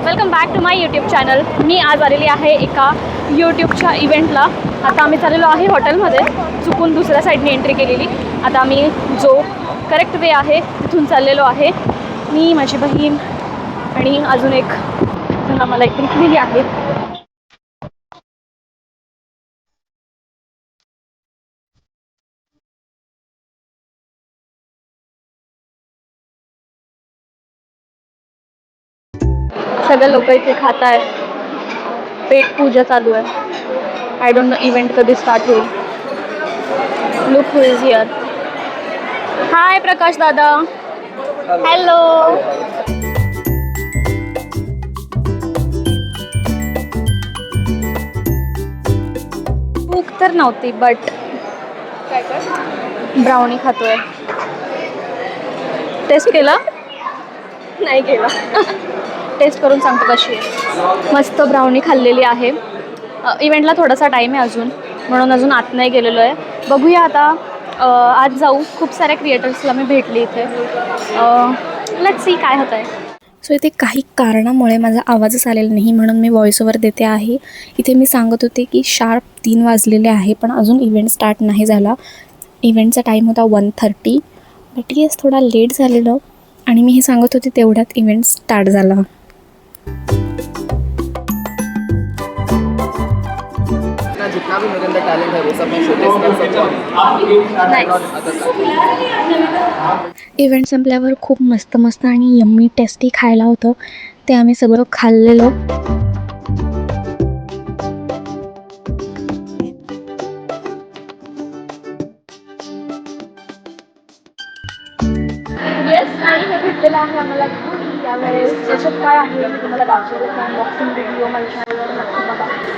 Welcome back to my YouTube channel. मी आज आलेली आहे एका यूट्यूबच्या इव्हेंटला. आता आम्ही चाललेलो आहे हॉटेलमध्ये. चुकून दुसऱ्या साईडने एंट्री केलेली. आता आम्ही जो करेक्ट वे आहे तिथून चाललेलो आहे. मी, माझी बहीण आणि अजून एक जण आम्हाला एक भेटलेली आहे. सगळे लोक इथे खात आहे. पेट पूजा चालू आहे. आय डोंट नो इव्हेंट कधी स्टार्ट होईल. Look who is here. Hi Prakash दादा. हॅलो. भूक तर नव्हती बट ब्राउनी खातोय. टेस्ट केला? नाही केला. टेस्ट करून सांगतो कशी आहे. मस्त ब्राउनी खाल्लेली आहे. इव्हेंटला थोडासा टाईम आहे अजून, म्हणून अजून आत नाही गेलेलो आहे. बघूया आता. आज जाऊ. खूप साऱ्या क्रिएटर्सला मी भेटली इथे. लेट्स सी काय होतं आहे. सो इथे काही कारणामुळे माझा आवाजच आलेला नाही, म्हणून मी व्हॉइस ओव्हर देते आहे. इथे मी सांगत होते की शार्प 3 वाजलेले आहे, पण अजून इव्हेंट स्टार्ट नाही झाला. इव्हेंटचा टाईम होता 1:30, बट येस थोडा लेट झालेलं. आणि मी हे सांगत होते तेवढ्यात इव्हेंट स्टार्ट झाला. जितना भी मेरे अंदर टैलेंट है वो सब मैं शोकेस कर सकता हूँ। इव्हेंट संपल्यावर खूप मस्त मस्त आणि यम्मी टेस्टी खायला होतं. ते आम्ही सगळं खाल्लेलो. येस, आणि हे भेटलेलं आहे आम्हाला. त्यावेळेस त्याच्यात काय आहे मी तुम्हाला दाखवलं. अनबॉक्सिंग व्हिडिओ माझ्या चॅनलवर नक्की बघा.